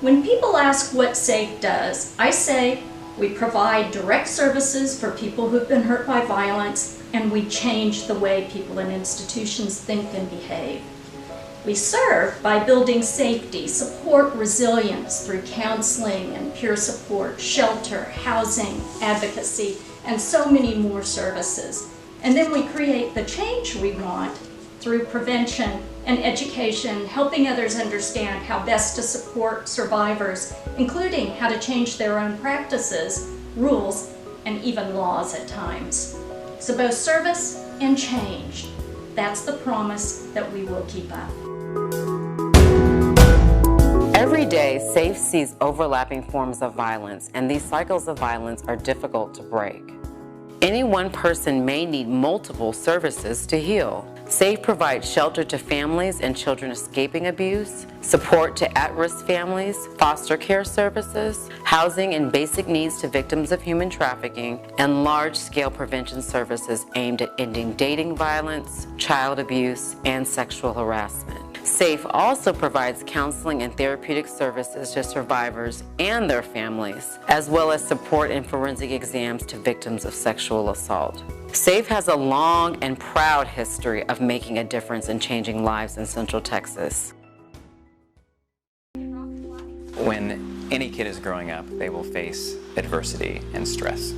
When people ask what SAFE does, I say we provide direct services for people who've been hurt by violence, and we change the way people in institutions think and behave. We serve by building safety, support resilience through counseling and peer support, shelter, housing, advocacy, and so many more services. And then we create the change we want through prevention and education, helping others understand how best to support survivors, including how to change their own practices, rules, and even laws at times. So both service and change, that's the promise that we will keep up. Every day, SAFE sees overlapping forms of violence, and these cycles of violence are difficult to break. Any one person may need multiple services to heal. SAFE provides shelter to families and children escaping abuse, support to at-risk families, foster care services, housing and basic needs to victims of human trafficking, and large-scale prevention services aimed at ending dating violence, child abuse, and sexual harassment. SAFE also provides counseling and therapeutic services to survivors and their families, as well as support and forensic exams to victims of sexual assault. SAFE has a long and proud history of making a difference in changing lives in Central Texas. When any kid is growing up, they will face adversity and stress.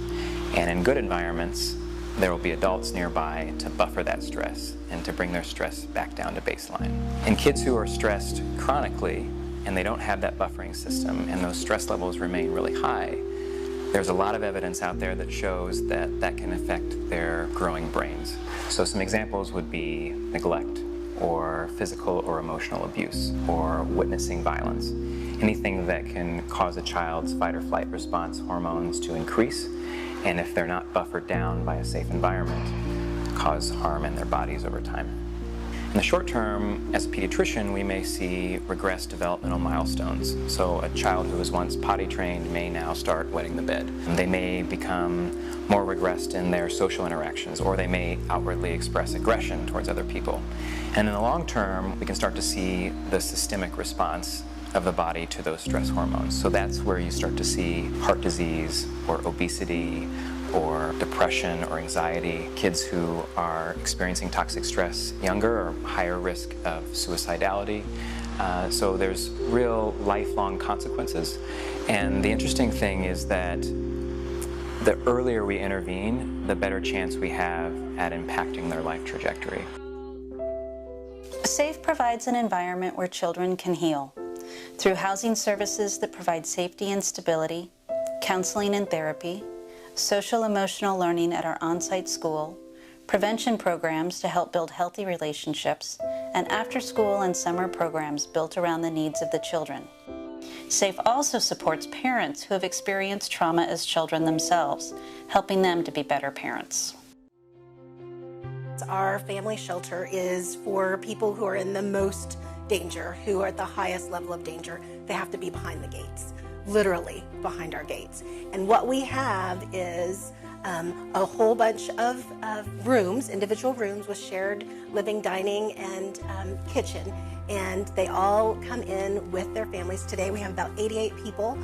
And in good environments, there will be adults nearby to buffer that stress and to bring their stress back down to baseline. In kids who are stressed chronically and they don't have that buffering system and those stress levels remain really high, there's a lot of evidence out there that shows that that can affect their growing brains. So some examples would be neglect, or physical or emotional abuse, or witnessing violence. Anything that can cause a child's fight or flight response hormones to increase, and if they're not buffered down by a safe environment, cause harm in their bodies over time. In the short term, as a pediatrician, we may see regressed developmental milestones. So a child who was once potty trained may now start wetting the bed. And they may become more regressed in their social interactions, or they may outwardly express aggression towards other people. And in the long term, we can start to see the systemic response of the body to those stress hormones. So that's where you start to see heart disease or obesity or depression or anxiety. Kids who are experiencing toxic stress younger are higher risk of suicidality. So there's real lifelong consequences. And the interesting thing is that the earlier we intervene, the better chance we have at impacting their life trajectory. SAFE provides an environment where children can heal through housing services that provide safety and stability, counseling and therapy, social emotional learning at our on-site school, prevention programs to help build healthy relationships, and after-school and summer programs built around the needs of the children. SAFE also supports parents who have experienced trauma as children themselves, helping them to be better parents. Our family shelter is for people who are in the most danger, who are at the highest level of danger. They have to be behind the gates, literally behind our gates. And what we have is a whole bunch of rooms, individual rooms with shared living, dining, and kitchen. And they all come in with their families. Today we have about 88 people,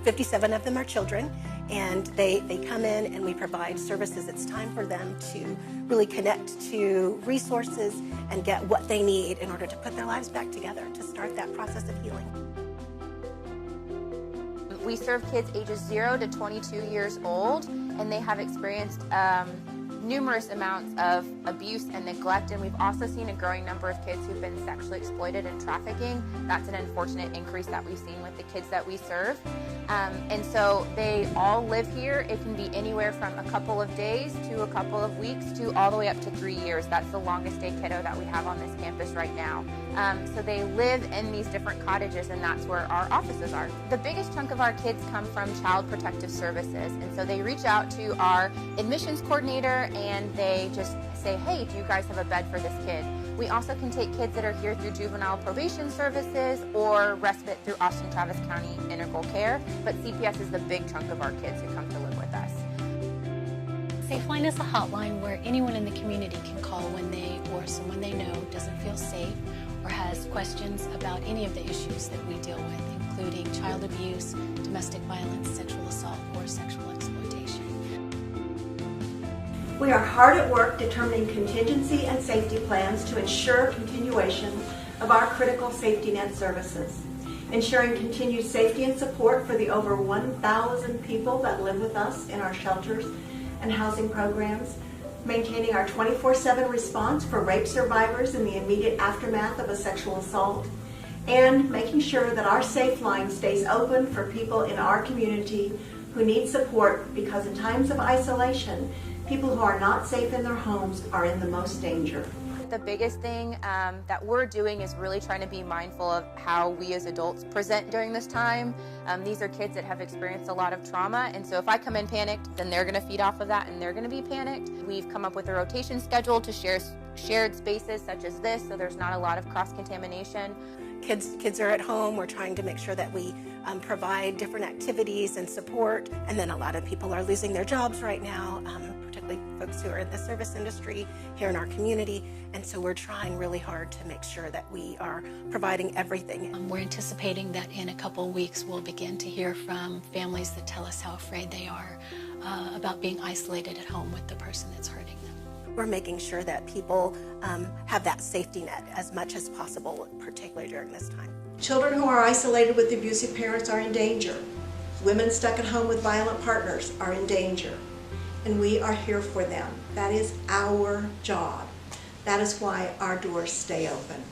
57 of them are children, and they come in and we provide services. It's time for them to really connect to resources and get what they need in order to put their lives back together, to start that process of healing. We serve kids ages 0 to 22 years old, and they have experienced numerous amounts of abuse and neglect, and we've also seen a growing number of kids who've been sexually exploited and trafficking. That's an unfortunate increase that we've seen with the kids that we serve. And so they all live here. It can be anywhere from a couple of days to a couple of weeks to all the way up to 3 years. That's the longest day kiddo that we have on this campus right now. So they live in these different cottages, and that's where our offices are. The biggest chunk of our kids come from Child Protective Services, and so they reach out to our admissions coordinator and they just say, hey, do you guys have a bed for this kid? We also can take kids that are here through juvenile probation services or respite through Austin Travis County Integral Care, but CPS is the big chunk of our kids who come to live with us. SafeLine is a hotline where anyone in the community can call when they or someone they know doesn't feel safe or has questions about any of the issues that we deal with, including child abuse, domestic violence, sexual assault, or sexual exploitation. We are hard at work determining contingency and safety plans to ensure continuation of our critical safety net services, ensuring continued safety and support for the over 1,000 people that live with us in our shelters and housing programs, maintaining our 24/7 response for rape survivors in the immediate aftermath of a sexual assault, and making sure that our safe line stays open for people in our community who need support, because in times of isolation, people who are not safe in their homes are in the most danger. The biggest thing that we're doing is really trying to be mindful of how we as adults present during this time. These are kids that have experienced a lot of trauma, and so if I come in panicked, then they're going to feed off of that and they're going to be panicked. We've come up with a rotation schedule to share shared spaces such as this, so there's not a lot of cross-contamination. Kids are at home. We're trying to make sure that we provide different activities and support, and then a lot of people are losing their jobs right now, particularly folks who are in the service industry here in our community, and so we're trying really hard to make sure that we are providing everything. We're anticipating that in a couple weeks we'll begin to hear from families that tell us how afraid they are about being isolated at home with the person that's hurting them. We're making sure that people have that safety net as much as possible, particularly during this time. Children who are isolated with abusive parents are in danger. Women stuck at home with violent partners are in danger. And we are here for them. That is our job. That is why our doors stay open.